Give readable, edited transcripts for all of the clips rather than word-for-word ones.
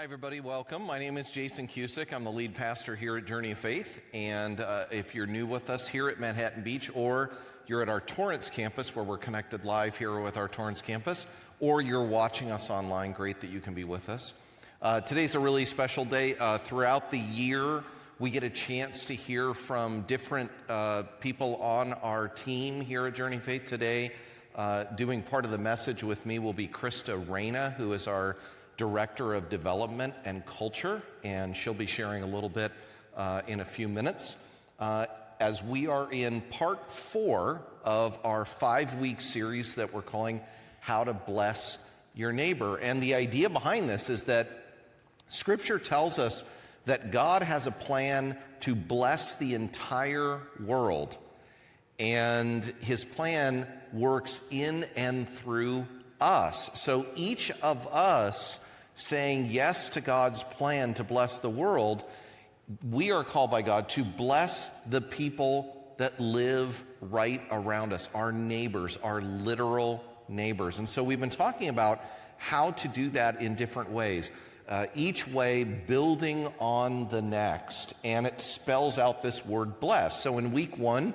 Hi, everybody. Welcome. My name is Jason Cusick. I'm the lead pastor here at Journey of Faith. And if you're new with us here at Manhattan Beach, or you're at our Torrance campus where we're connected live here with our Torrance campus, or you're watching us online, great that you can be with us. Today's a really special day. Throughout the year, we get a chance to hear from different people on our team here at Journey of Faith. Today, doing part of the message with me will be Krista Reyna, who is our Director of Development and Culture, and she'll be sharing a little bit in a few minutes. As we are in part 4 of our 5-week series that we're calling How to Bless Your Neighbor. And the idea behind this is that Scripture tells us that God has a plan to bless the entire world. And His plan works in and through us. So each of us saying yes to God's plan to bless the world, we are called by God to bless the people that live right around us, our neighbors, our literal neighbors. And so we've been talking about how to do that in different ways, each way building on the next, and it spells out this word bless. So in week 1,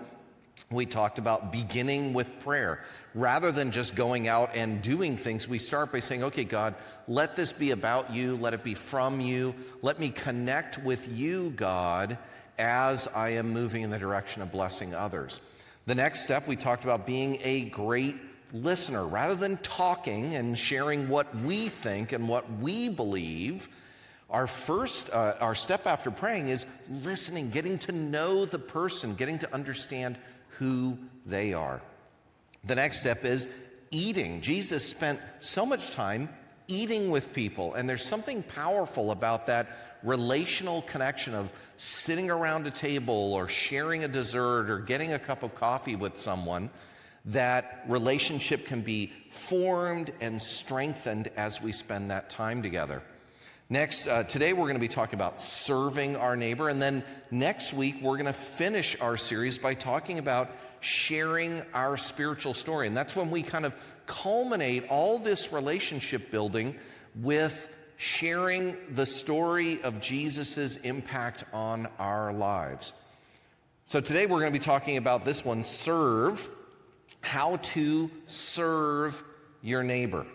we talked about beginning with prayer. Rather than just going out and doing things, we start by saying, okay, God, let this be about you. Let it be from you. Let me connect with you, God, as I am moving in the direction of blessing others. The next step, we talked about being a great listener. Rather than talking and sharing what we think and what we believe, our step after praying is listening, getting to know the person, getting to understand who they are. The next step is eating. Jesus spent so much time eating with people, and there's something powerful about that relational connection of sitting around a table or sharing a dessert or getting a cup of coffee with someone. That relationship can be formed and strengthened as we spend that time together. Next, today we're going to be talking about serving our neighbor, and then next week we're going to finish our series by talking about sharing our spiritual story. And that's when we kind of culminate all this relationship building with sharing the story of Jesus's impact on our lives. So today we're going to be talking about this one, serve, how to serve your neighbor.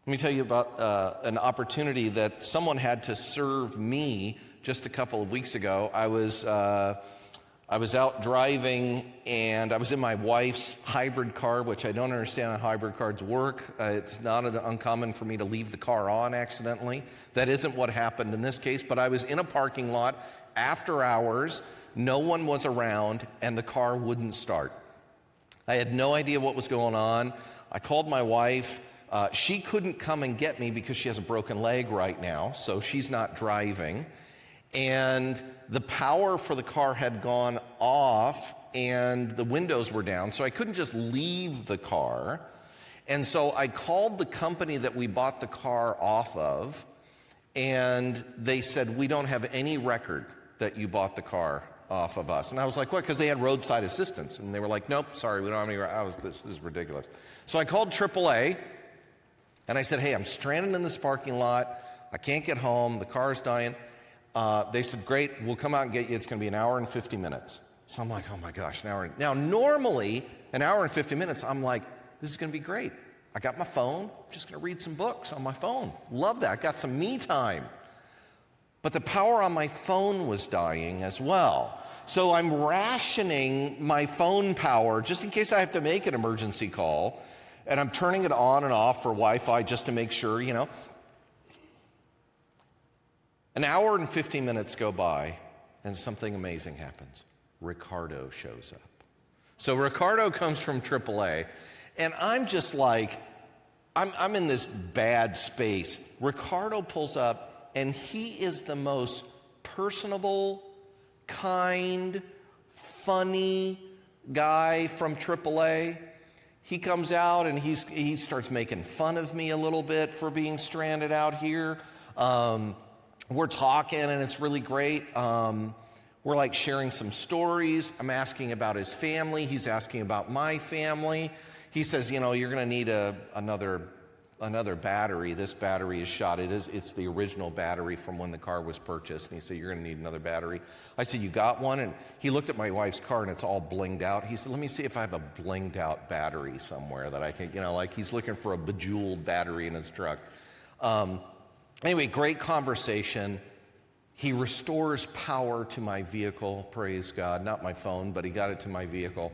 Let me tell you about an opportunity that someone had to serve me just a couple of weeks ago. I was out driving, and I was in my wife's hybrid car, which I don't understand how hybrid cars work. It's not uncommon for me to leave the car on accidentally. That isn't what happened in this case, but I was in a parking lot after hours. No one was around, and the car wouldn't start. I had no idea what was going on. I called my wife. She couldn't come and get me because she has a broken leg right now, so she's not driving. And the power for the car had gone off, and the windows were down, so I couldn't just leave the car. And so I called the company that we bought the car off of, and they said, we don't have any record that you bought the car off of us. And I was like, what? Because they had roadside assistance. And they were like, nope, sorry, we don't have any. This is ridiculous. So I called AAA. And I said, hey, I'm stranded in this parking lot. I can't get home. The car's dying. They said, great, we'll come out and get you. It's going to be an hour and 50 minutes. So I'm like, oh my gosh, an hour. Now, normally, an hour and 50 minutes, I'm like, this is going to be great. I got my phone. I'm just going to read some books on my phone. Love that. I got some me time. But the power on my phone was dying as well. So I'm rationing my phone power just in case I have to make an emergency call. And I'm turning it on and off for Wi-Fi just to make sure, An hour and 50 minutes go by, and something amazing happens. Ricardo shows up. So Ricardo comes from AAA, and I'm just like, I'm in this bad space. Ricardo pulls up, and he is the most personable, kind, funny guy from AAA. He comes out and he starts making fun of me a little bit for being stranded out here. We're talking and it's really great. We're like sharing some stories. I'm asking about his family. He's asking about my family. He says, you're going to need another another battery. This battery is shot. It's the original battery from when the car was purchased. And he said, you're going to need another battery. I said, you got one? And he looked at my wife's car, and it's all blinged out. He said, let me see if I have a blinged out battery somewhere that I can, like he's looking for a bejeweled battery in his truck. Anyway, great conversation. He restores power to my vehicle, praise God. Not my phone, but he got it to my vehicle.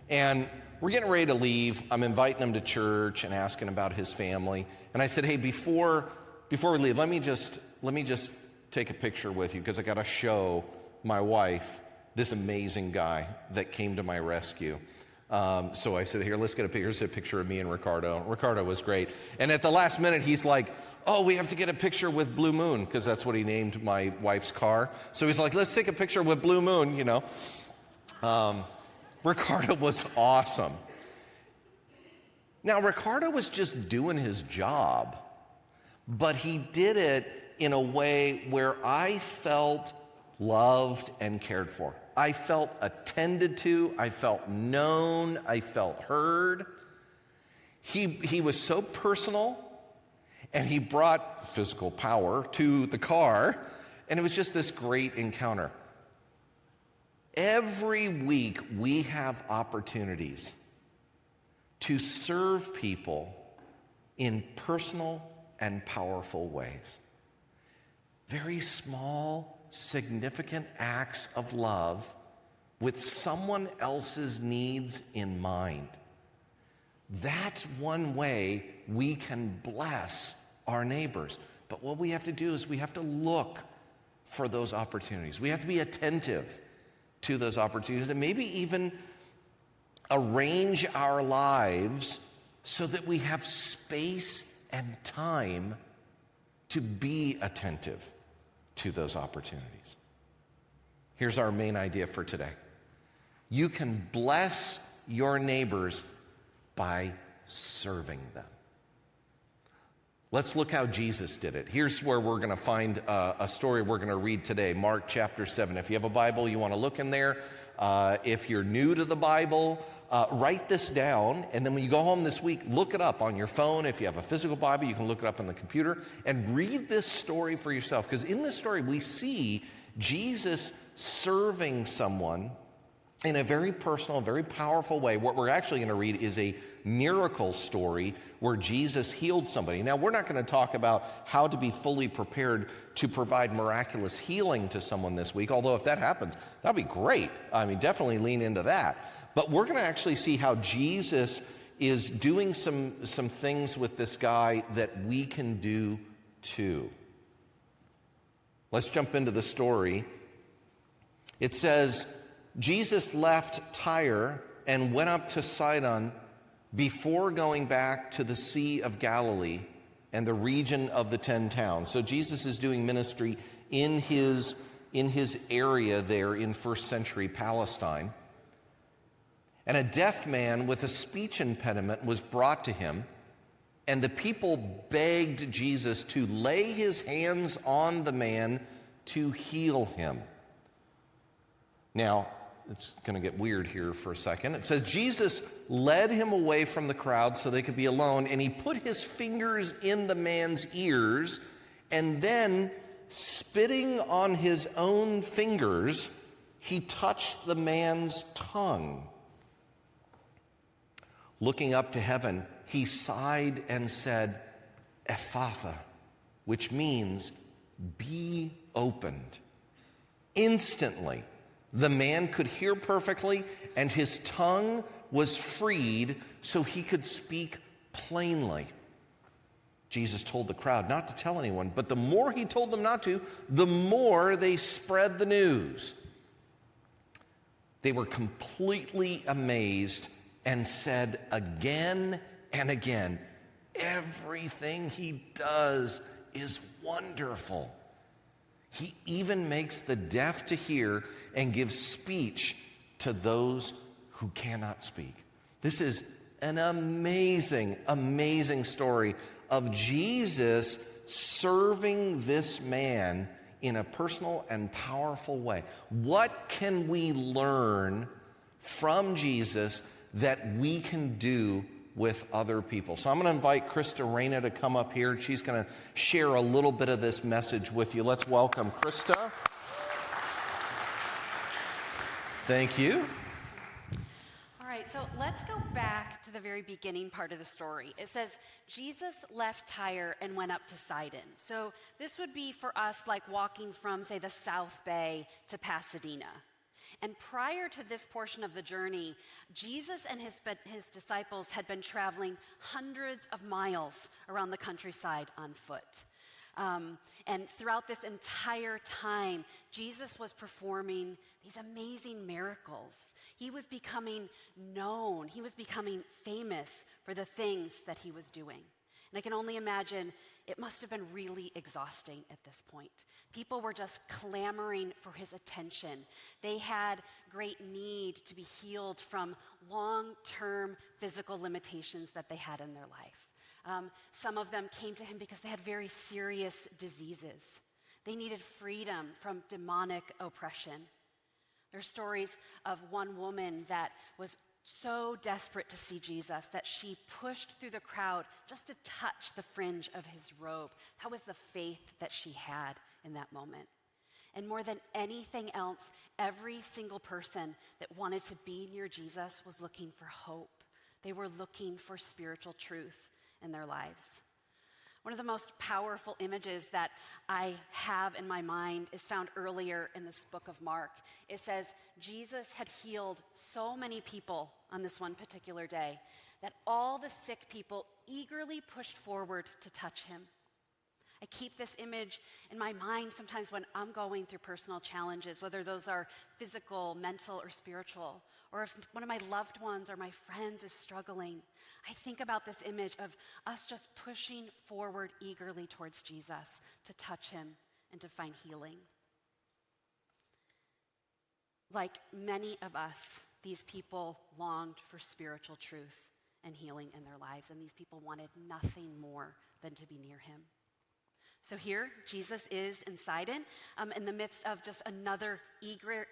And we're getting ready to leave. I'm inviting him to church and asking about his family. And I said, hey, before we leave, let me just take a picture with you, because I got to show my wife this amazing guy that came to my rescue. So I said, here, let's get a picture. Here's a picture of me and Ricardo. Ricardo was great. And at the last minute, he's like, oh, we have to get a picture with Blue Moon, because that's what he named my wife's car. So he's like, let's take a picture with Blue Moon, Ricardo was awesome. Now, Ricardo was just doing his job, but he did it in a way where I felt loved and cared for. I felt attended to, I felt known, I felt heard. He was so personal, and he brought physical power to the car, and it was just this great encounter. Every week, we have opportunities to serve people in personal and powerful ways. Very small, significant acts of love with someone else's needs in mind. That's one way we can bless our neighbors. But what we have to do is we have to look for those opportunities. We have to be attentive to those opportunities, and maybe even arrange our lives so that we have space and time to be attentive to those opportunities. Here's our main idea for today. You can bless your neighbors by serving them. Let's look how Jesus did it. Here's where we're going to find a story we're going to read today, Mark chapter 7. If you have a Bible, you want to look in there. If you're new to the Bible, write this down, and then when you go home this week, look it up on your phone. If you have a physical Bible, you can look it up on the computer, and read this story for yourself. Because in this story, we see Jesus serving someone in a very personal, very powerful way. What we're actually going to read is a miracle story where Jesus healed somebody. Now, we're not going to talk about how to be fully prepared to provide miraculous healing to someone this week, although if that happens, that'd be great. I mean, definitely lean into that. But we're going to actually see how Jesus is doing some things with this guy that we can do too. Let's jump into the story. It says, Jesus left Tyre and went up to Sidon before going back to the Sea of Galilee and the region of the 10 towns. So Jesus is doing ministry in his area there in first century Palestine. And a deaf man with a speech impediment was brought to him, and the people begged Jesus to lay his hands on the man to heal him. Now, it's going to get weird here for a second. It says, Jesus led him away from the crowd so they could be alone, and he put his fingers in the man's ears, and then, spitting on his own fingers, he touched the man's tongue. Looking up to heaven, he sighed and said, Ephphatha, which means, be opened. Instantly, the man could hear perfectly, and his tongue was freed so he could speak plainly. Jesus told the crowd not to tell anyone, but the more he told them not to, the more they spread the news. They were completely amazed and said again and again, everything he does is wonderful. He even makes the deaf to hear and gives speech to those who cannot speak. This is an amazing, amazing story of Jesus serving this man in a personal and powerful way. What can we learn from Jesus that we can do with other people. So I'm going to invite Krista Reyna to come up here. She's going to share a little bit of this message with you. Let's welcome Krista. Thank you. All right, so let's go back to the very beginning part of the story. It says, Jesus left Tyre and went up to Sidon. So this would be for us like walking from, say, the South Bay to Pasadena. And prior to this portion of the journey, Jesus and his disciples had been traveling hundreds of miles around the countryside on foot. And throughout this entire time, Jesus was performing these amazing miracles. He was becoming known. He was becoming famous for the things that he was doing. And I can only imagine it must have been really exhausting at this point. People were just clamoring for his attention. They had great need to be healed from long-term physical limitations that they had in their life. Some of them came to him because they had very serious diseases. They needed freedom from demonic oppression. There are stories of one woman that was so desperate to see Jesus that she pushed through the crowd just to touch the fringe of his robe. That was the faith that she had in that moment. And more than anything else, every single person that wanted to be near Jesus was looking for hope. They were looking for spiritual truth in their lives. One of the most powerful images that I have in my mind is found earlier in this book of Mark. It says, Jesus had healed so many people on this one particular day that all the sick people eagerly pushed forward to touch him. I keep this image in my mind sometimes when I'm going through personal challenges, whether those are physical, mental, or spiritual, or if one of my loved ones or my friends is struggling. I think about this image of us just pushing forward eagerly towards Jesus to touch him and to find healing. Like many of us, these people longed for spiritual truth and healing in their lives, and these people wanted nothing more than to be near him. So here, Jesus is in Sidon, in the midst of just another eager,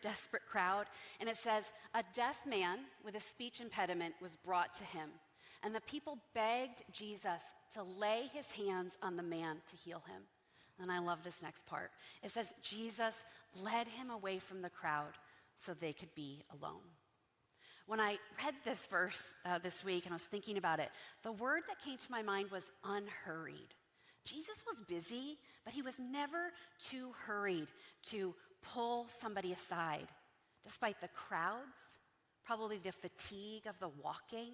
desperate crowd. And it says, a deaf man with a speech impediment was brought to him. And the people begged Jesus to lay his hands on the man to heal him. And I love this next part. It says, Jesus led him away from the crowd so they could be alone. When I read this verse this week and I was thinking about it, the word that came to my mind was unhurried. Jesus was busy, but he was never too hurried to pull somebody aside. Despite the crowds, probably the fatigue of the walking,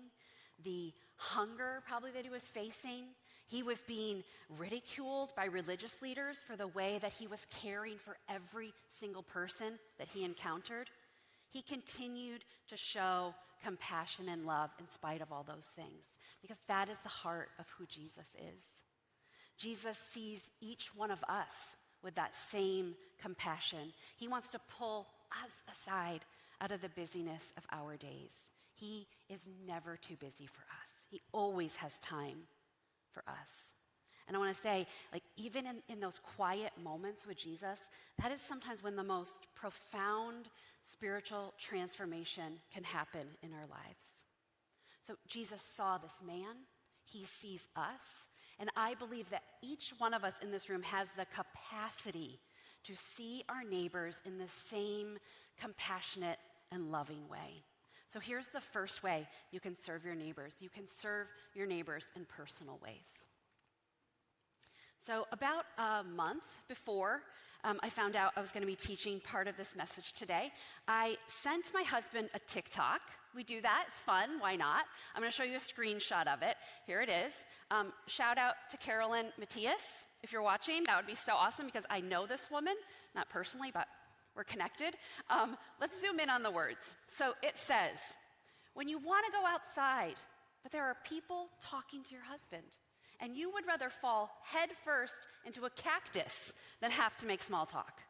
the hunger probably that he was facing. He was being ridiculed by religious leaders for the way that he was caring for every single person that he encountered. He continued to show compassion and love in spite of all those things, because that is the heart of who Jesus is. Jesus sees each one of us with that same compassion. He wants to pull us aside out of the busyness of our days. He is never too busy for us. He always has time for us. And I want to say, even in those quiet moments with Jesus, that is sometimes when the most profound spiritual transformation can happen in our lives. So Jesus saw this man. He sees us. And I believe that each one of us in this room has the capacity to see our neighbors in the same compassionate and loving way. So here's the first way you can serve your neighbors. You can serve your neighbors in personal ways. So about a month before I found out I was going to be teaching part of this message today, I sent my husband a TikTok. We do that. It's fun. Why not? I'm going to show you a screenshot of it. Here it is. Shout out to Carolyn Matias. If you're watching, that would be so awesome because I know this woman, not personally, but we're connected. Let's zoom in on the words. So it says, when you want to go outside, but there are people talking to your husband, and you would rather fall head first into a cactus than have to make small talk.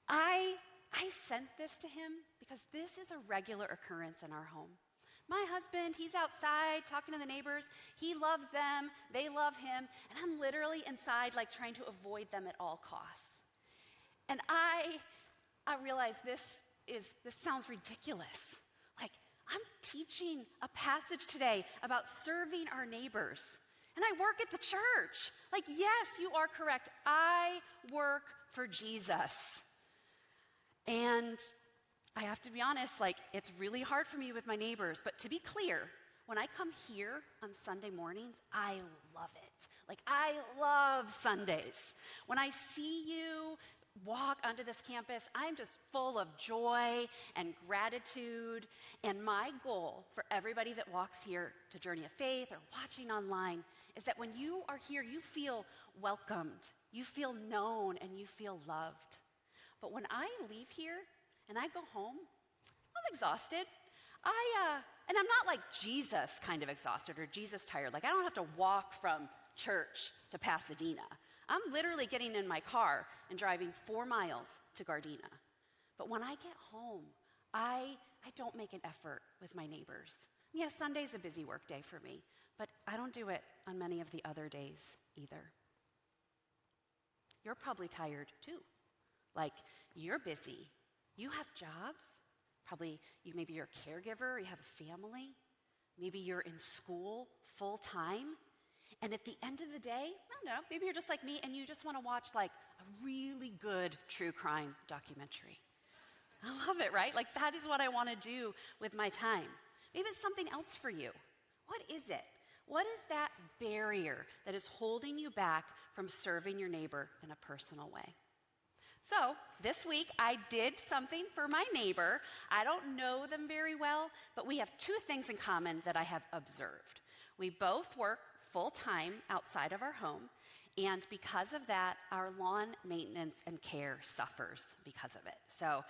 I sent this to him because this is a regular occurrence in our home. My husband, he's outside talking to the neighbors. He loves them. They love him. And I'm literally inside trying to avoid them at all costs. And I realize this sounds ridiculous. I'm teaching a passage today about serving our neighbors. And I work at the church. Like, yes, you are correct. I work for Jesus. And I have to be honest, like, it's really hard for me with my neighbors. But to be clear, when I come here on Sunday mornings, I love it. Like, I love Sundays. When I see you walk onto this campus, I'm just full of joy and gratitude. And my goal for everybody that walks here to Journey of Faith or watching online is that when you are here, you feel welcomed, you feel known, and you feel loved. But when I leave here and I go home, I'm exhausted. And I'm not like Jesus kind of exhausted or Jesus tired. Like, I don't have to walk from church to Pasadena. I'm literally getting in my car and driving 4 miles to Gardena. But when I get home, I don't make an effort with my neighbors. Yeah, Sunday's a busy work day for me, but I don't do it on many of the other days either. You're probably tired too. Like, you're busy. You have jobs. Probably maybe you're a caregiver, or you have a family. Maybe you're in school full time. And at the end of the day, I don't know, maybe you're just like me and you just want to watch like a really good true crime documentary. I love it, right? Like, that is what I want to do with my time. Maybe it's something else for you. What is it? What is that barrier that is holding you back from serving your neighbor in a personal way? So this week, I did something for my neighbor. I don't know them very well, but we have 2 things in common that I have observed. We both work full-time outside of our home, and because of that, our lawn maintenance and care suffers because of it. So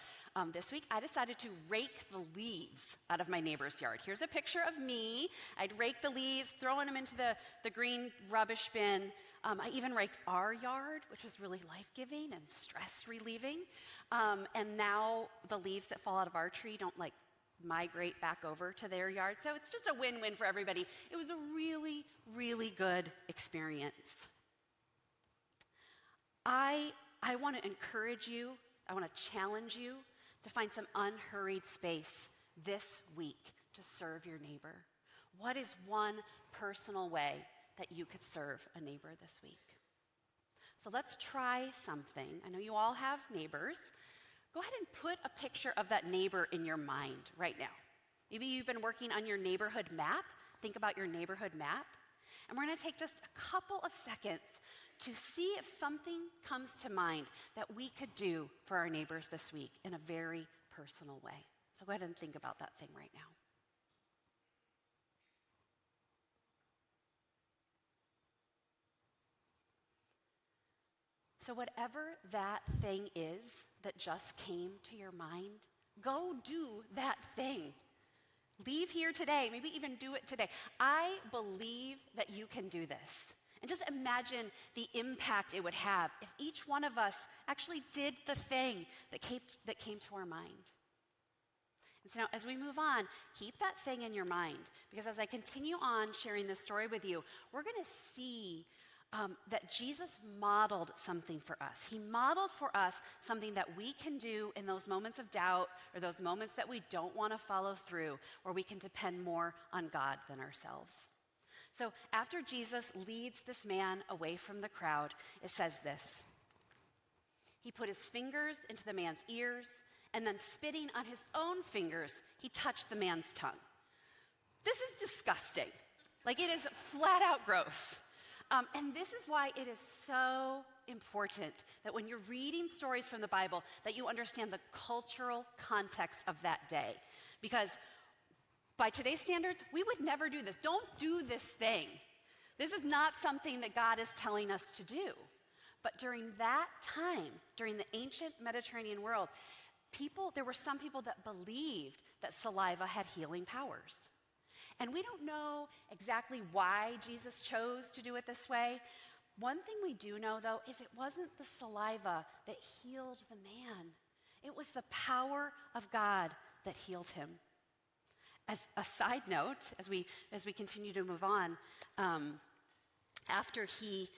this week, I decided to rake the leaves out of my neighbor's yard. Here's a picture of me. I'd rake the leaves, throwing them into the green rubbish bin. I even raked our yard, which was really life-giving and stress-relieving. And now the leaves that fall out of our tree don't like migrate back over to their yard. So it's just a win-win for everybody. It was a really, really good experience. I want to encourage you, I want to challenge you to find some unhurried space this week to serve your neighbor. What is one personal way that you could serve a neighbor this week? So let's try something. I know you all have neighbors. Go ahead and put a picture of that neighbor in your mind right now. Maybe you've been working on your neighborhood map. Think about your neighborhood map. And we're going to take just a couple of seconds to see if something comes to mind that we could do for our neighbors this week in a very personal way. So go ahead and think about that thing right now. So whatever that thing is that just came to your mind, go do that thing. Leave here today, maybe even do it today. I believe that you can do this. And just imagine the impact it would have if each one of us actually did the thing that came to our mind. And so now, as we move on, keep that thing in your mind, because as I continue on sharing this story with you, we're going to see that Jesus modeled something for us. He modeled for us something that we can do in those moments of doubt or those moments that we don't want to follow through, where we can depend more on God than ourselves. So after Jesus leads this man away from the crowd, it says this: he put his fingers into the man's ears, and then spitting on his own fingers, he touched the man's tongue. This is disgusting. Like, it is flat out gross. And this is why it is so important that when you're reading stories from the Bible, that you understand the cultural context of that day. Because by today's standards, we would never do this. Don't do this thing. This is not something that God is telling us to do. But during that time, during the ancient Mediterranean world, there were some people that believed that saliva had healing powers. And we don't know exactly why Jesus chose to do it this way. One thing we do know, though, is it wasn't the saliva that healed the man. It was the power of God that healed him. As a side note, as we continue to move on, after he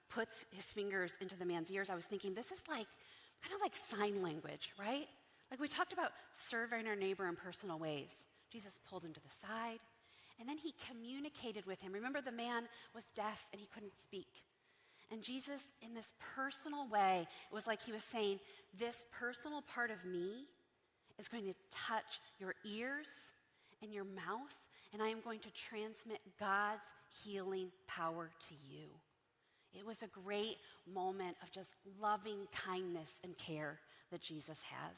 puts his fingers into the man's ears, I was thinking, this is kind of like sign language, right? Like we talked about serving our neighbor in personal ways. Jesus pulled him to the side, and then he communicated with him. Remember, the man was deaf and he couldn't speak. And Jesus, in this personal way, it was like he was saying, this personal part of me is going to touch your ears and your mouth, and I am going to transmit God's healing power to you. It was a great moment of just loving kindness and care that Jesus has.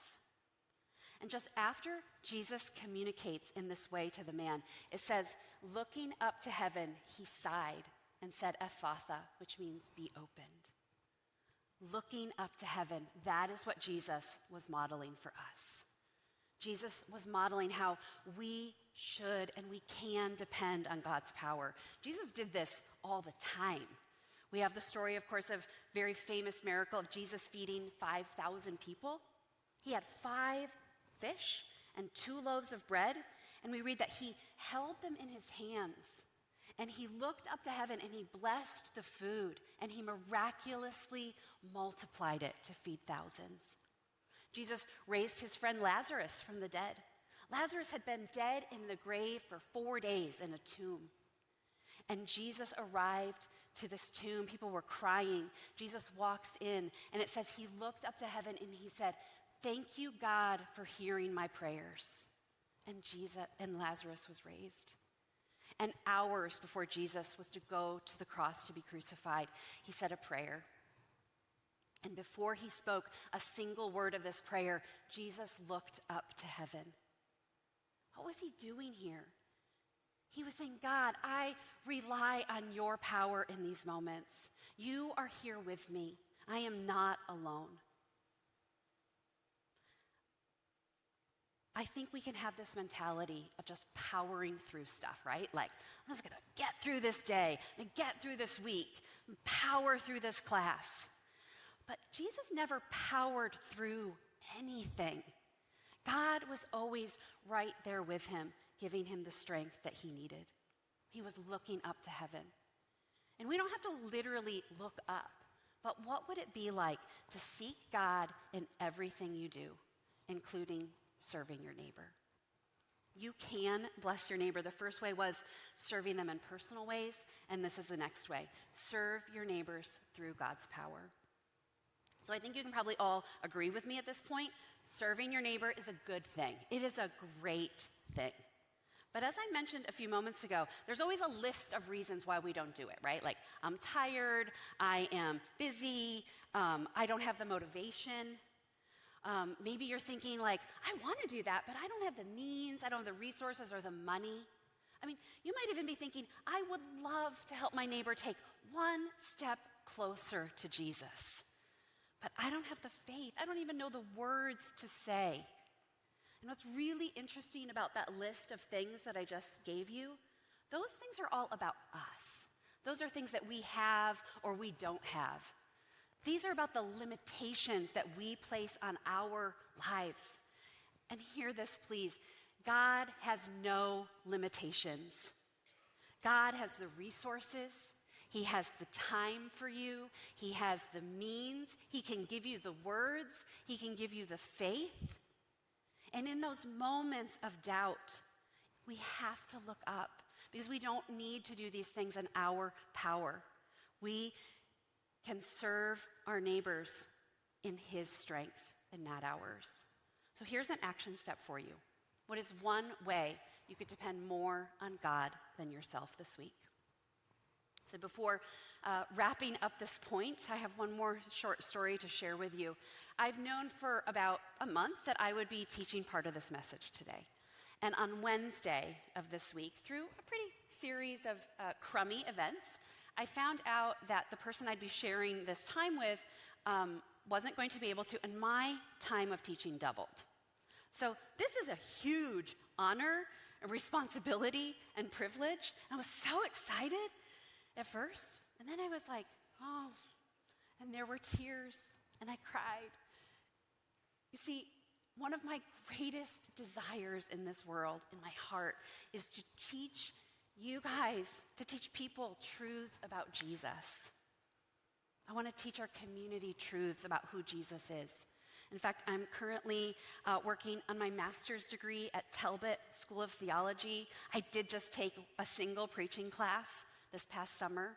And just after Jesus communicates in this way to the man, it says, looking up to heaven, he sighed and said, Ephphatha, which means be opened. Looking up to heaven, that is what Jesus was modeling for us. Jesus was modeling how we should and we can depend on God's power. Jesus did this all the time. We have the story, of course, of very famous miracle of Jesus feeding 5,000 people. He had 5 fish and 2 loaves of bread, and we read that he held them in his hands, and he looked up to heaven, and he blessed the food, and he miraculously multiplied it to feed thousands. Jesus raised his friend Lazarus from the dead. Lazarus had been dead in the grave for 4 days in a tomb. And Jesus arrived to this tomb. People were crying. Jesus walks in, and it says he looked up to heaven and he said, thank you, God, for hearing my prayers. And Lazarus was raised. And hours before Jesus was to go to the cross to be crucified, he said a prayer. And before he spoke a single word of this prayer, Jesus looked up to heaven. What was he doing here? He was saying, God, I rely on your power in these moments. You are here with me. I am not alone. I think we can have this mentality of just powering through stuff, right? Like, I'm just going to get through this day and get through this week, and power through this class. But Jesus never powered through anything. God was always right there with him, giving him the strength that he needed. He was looking up to heaven. And we don't have to literally look up, but what would it be like to seek God in everything you do, including serving your neighbor? You can bless your neighbor. The first way was serving them in personal ways, and this is the next way. Serve your neighbors through God's power. So I think you can probably all agree with me at this point. Serving your neighbor is a good thing. It is a great thing. But as I mentioned a few moments ago, there's always a list of reasons why we don't do it, right? Like, I'm tired, I am busy, I don't have the motivation. Maybe you're thinking like, I want to do that, but I don't have the means, I don't have the resources or the money. I mean, you might even be thinking, I would love to help my neighbor take one step closer to Jesus. But I don't have the faith. I don't even know the words to say. And what's really interesting about that list of things that I just gave you, those things are all about us. Those are things that we have or we don't have. These are about the limitations that we place on our lives. And hear this, please. God has no limitations. God has the resources. He has the time for you. He has the means. He can give you the words. He can give you the faith. And in those moments of doubt, we have to look up because we don't need to do these things in our power. We can serve our neighbors in his strength and not ours. So here's an action step for you. What is one way you could depend more on God than yourself this week? So before wrapping up this point, I have one more short story to share with you. I've known for about a month that I would be teaching part of this message today. And on Wednesday of this week, through a pretty series of crummy events, I found out that the person I'd be sharing this time with wasn't going to be able to, and my time of teaching doubled. So this is a huge honor, a responsibility, and privilege. I was so excited at first, and then I was like, oh, and there were tears, and I cried. You see, one of my greatest desires in this world, in my heart, is to teach you guys, to teach people truths about Jesus. I want to teach our community truths about who Jesus is. In fact, I'm currently working on my master's degree at Talbot School of Theology. I did just take a single preaching class this past summer.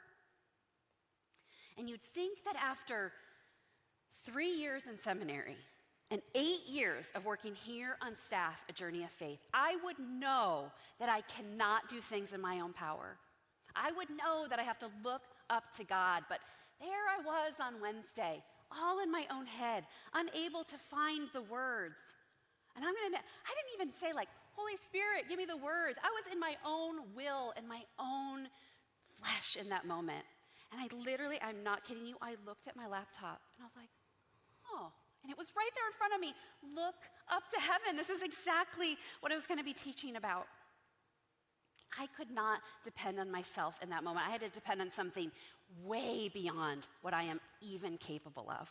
And you'd think that after 3 years in seminary and 8 years of working here on staff at Journey of Faith, I would know that I cannot do things in my own power. I would know that I have to look up to God, but there I was on Wednesday, all in my own head, unable to find the words. And I'm going to admit, I didn't even say like, Holy Spirit, give me the words. I was in my own will and my own flesh in that moment. And I literally, I'm not kidding you, I looked at my laptop and I was like, oh, and it was right there in front of me. Look up to heaven. This is exactly what I was going to be teaching about. I could not depend on myself in that moment. I had to depend on something way beyond what I am even capable of.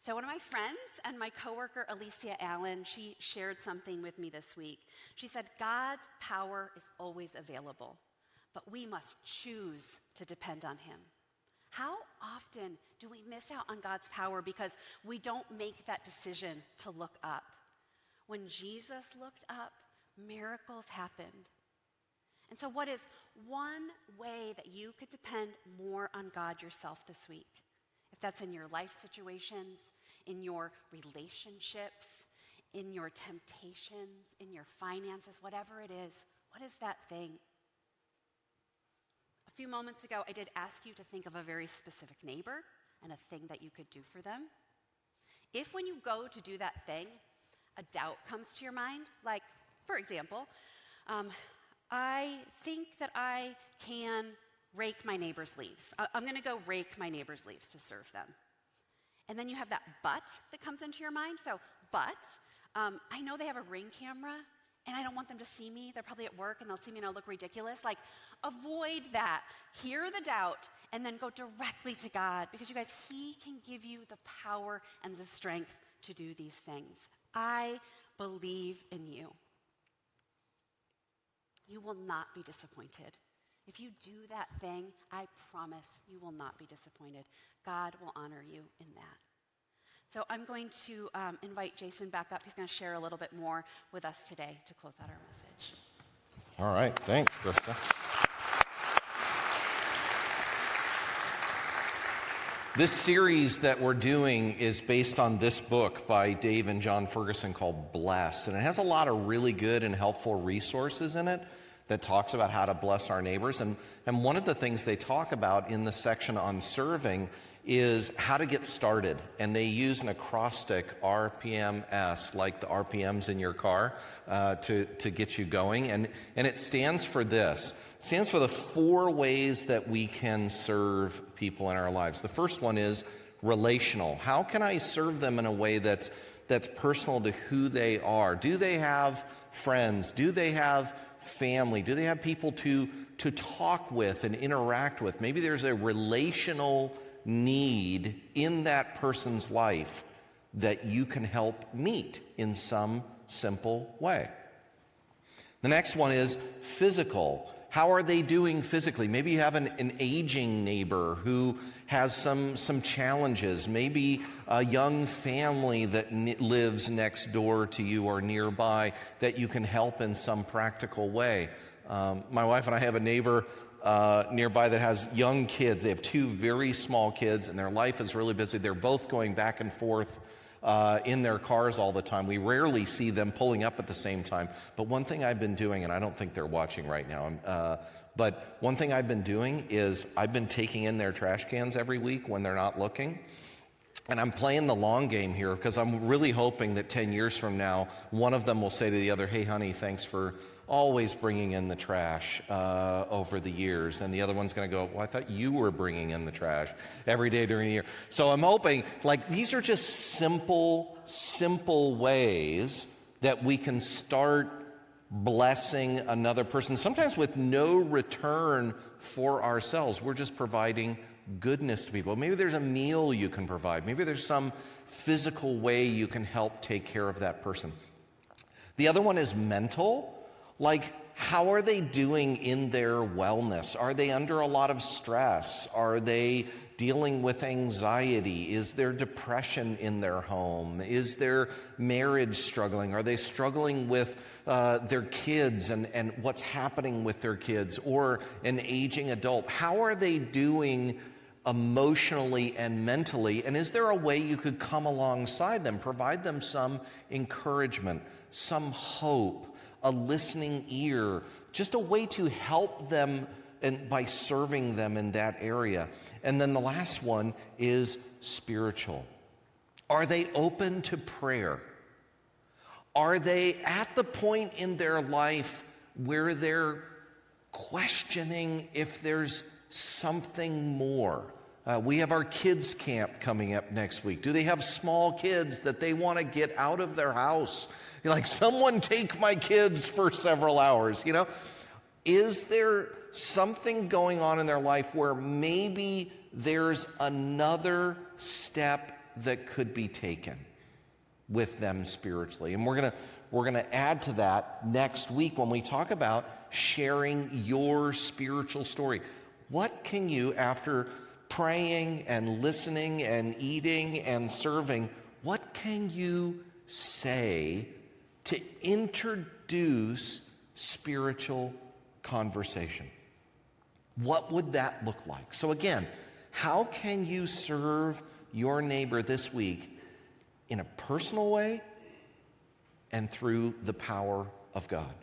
So one of my friends and my coworker, Alicia Allen, she shared something with me this week. She said, God's power is always available, but we must choose to depend on him. How often do we miss out on God's power because we don't make that decision to look up? When Jesus looked up, miracles happened. And so what is one way that you could depend more on God yourself this week? If that's in your life situations, in your relationships, in your temptations, in your finances, whatever it is, what is that thing? A few moments ago, I did ask you to think of a very specific neighbor and a thing that you could do for them. If when you go to do that thing, a doubt comes to your mind, like, for example, I think that I can rake my neighbor's leaves. I'm going to go rake my neighbor's leaves to serve them. And then you have that but that comes into your mind. So, but I know they have a Ring camera, and I don't want them to see me. They're probably at work, and they'll see me, and I'll look ridiculous. Like, avoid that. Hear the doubt, and then go directly to God. Because, you guys, he can give you the power and the strength to do these things. I believe in you. You will not be disappointed. If you do that thing, I promise you will not be disappointed. God will honor you in that. So I'm going to invite Jason back up. He's going to share a little bit more with us today to close out our message. All right, thanks, Krista. This series that we're doing is based on this book by Dave and John Ferguson called Blessed. And it has a lot of really good and helpful resources in it that talks about how to bless our neighbors. And one of the things they talk about in the section on serving is how to get started. And they use an acrostic, RPMS, like the RPMs in your car, to get you going. And it stands for this. It stands for the 4 ways that we can serve people in our lives. The first one is relational. How can I serve them in a way that's personal to who they are? Do they have friends? Do they have family? Do they have people to talk with and interact with? Maybe there's a relational need in that person's life that you can help meet in some simple way. The next one is physical. How are they doing physically? Maybe you have an aging neighbor who has some challenges. Maybe a young family that lives next door to you or nearby that you can help in some practical way. My wife and I have a neighbor nearby that has young kids. They have 2 very small kids, and their life is really busy. They're both going back and forth in their cars all the time. We rarely see them pulling up at the same time. But one thing I've been doing, and I don't think they're watching right now, but one thing I've been doing is I've been taking in their trash cans every week when they're not looking. And I'm playing the long game here because I'm really hoping that 10 years from now, one of them will say to the other, hey, honey, thanks for always bringing in the trash over the years. And the other one's going to go, well, I thought you were bringing in the trash every day during the year. So I'm hoping, like, these are just simple ways that we can start blessing another person, sometimes with no return for ourselves. We're just providing goodness to people. Maybe there's a meal you can provide. Maybe there's some physical way you can help take care of that person. The other one is mental. Like, how are they doing in their wellness? Are they under a lot of stress? Are they dealing with anxiety? Is there depression in their home? Is their marriage struggling? Are they struggling with their kids and what's happening with their kids, or an aging adult? How are they doing emotionally and mentally? And is there a way you could come alongside them, provide them some encouragement, some hope, a listening ear, just a way to help them and by serving them in that area? And then the last one is spiritual. Are they open to prayer? Are they at the point in their life where they're questioning if there's something more? We have our kids camp coming up next week. Do they have small kids that they want to get out of their house? You're like, someone take my kids for several hours, you know? Is there something going on in their life where maybe there's another step that could be taken with them spiritually? And we're gonna add to that next week when we talk about sharing your spiritual story. What can you, after praying and listening and eating and serving, what can you say to introduce spiritual conversation? What would that look like? So again, how can you serve your neighbor this week in a personal way and through the power of God?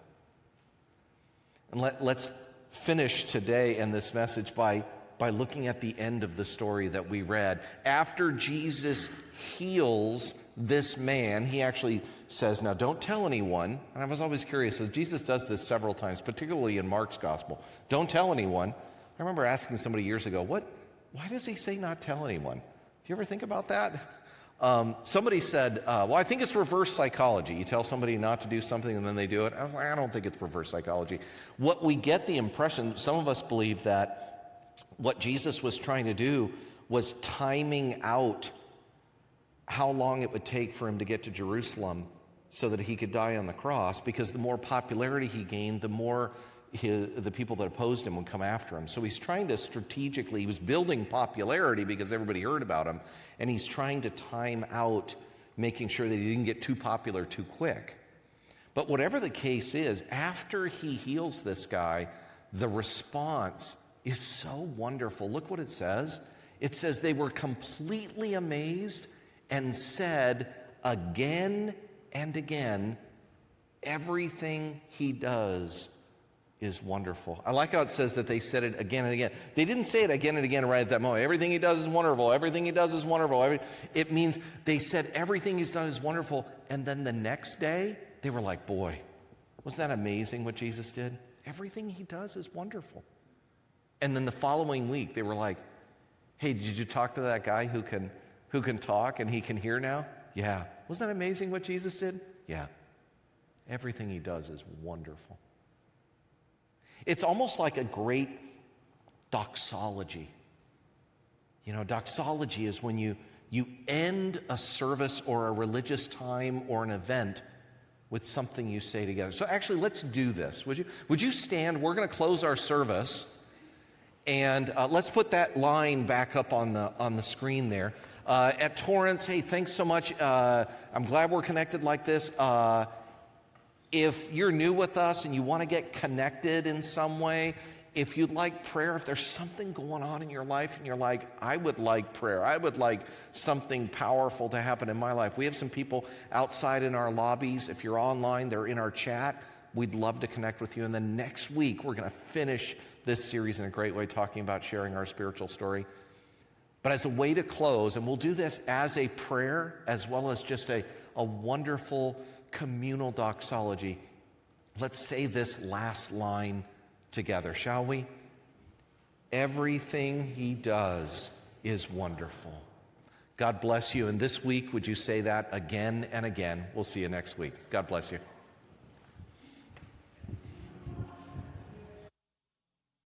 And let's finish today in this message by looking at the end of the story that we read. After Jesus heals this man, he actually says, now don't tell anyone. And I was always curious, so Jesus does this several times, particularly in Mark's gospel. Don't tell anyone. I remember asking somebody years ago, why does he say not tell anyone? Do you ever think about that? Somebody said, well, I think it's reverse psychology. You tell somebody not to do something and then they do it. I was like, I don't think it's reverse psychology. What we get the impression, some of us believe that what Jesus was trying to do was timing out how long it would take for him to get to Jerusalem so that he could die on the cross, because the more popularity he gained, the more the people that opposed him would come after him. So he's trying to strategically, he was building popularity because everybody heard about him, and he's trying to time out making sure that he didn't get too popular too quick. But whatever the case is, after he heals this guy, the response is so wonderful. Look what it says. It says they were completely amazed and said again and again, everything he does is wonderful. I like how it says that they said it again and again. They didn't say it again and again right at that moment. Everything he does is wonderful. Everything he does is wonderful. It means they said everything he's done is wonderful. And then the next day, they were like, boy, wasn't that amazing what Jesus did? Everything he does is wonderful. And then the following week, they were like, hey, did you talk to that guy who can talk and he can hear now? Yeah. Wasn't that amazing what Jesus did? Yeah. Everything he does is wonderful. It's almost like a great doxology. You know, doxology is when you end a service or a religious time or an event with something you say together. So actually, let's do this. Would you stand? We're going to close our service. And let's put that line back up on the screen there. At Torrance, hey, thanks so much. I'm glad we're connected like this. If you're new with us and you want to get connected in some way, if you'd like prayer, if there's something going on in your life and you're like, I would like prayer, I would like something powerful to happen in my life. We have some people outside in our lobbies. If you're online, they're in our chat. We'd love to connect with you. And then next week, we're going to finish this series in a great way, talking about sharing our spiritual story. But as a way to close, and we'll do this as a prayer as well as just a wonderful communal doxology, let's say this last line together, shall we? Everything he does is wonderful. God bless you. And this week, would you say that again and again? We'll see you next week. God bless you.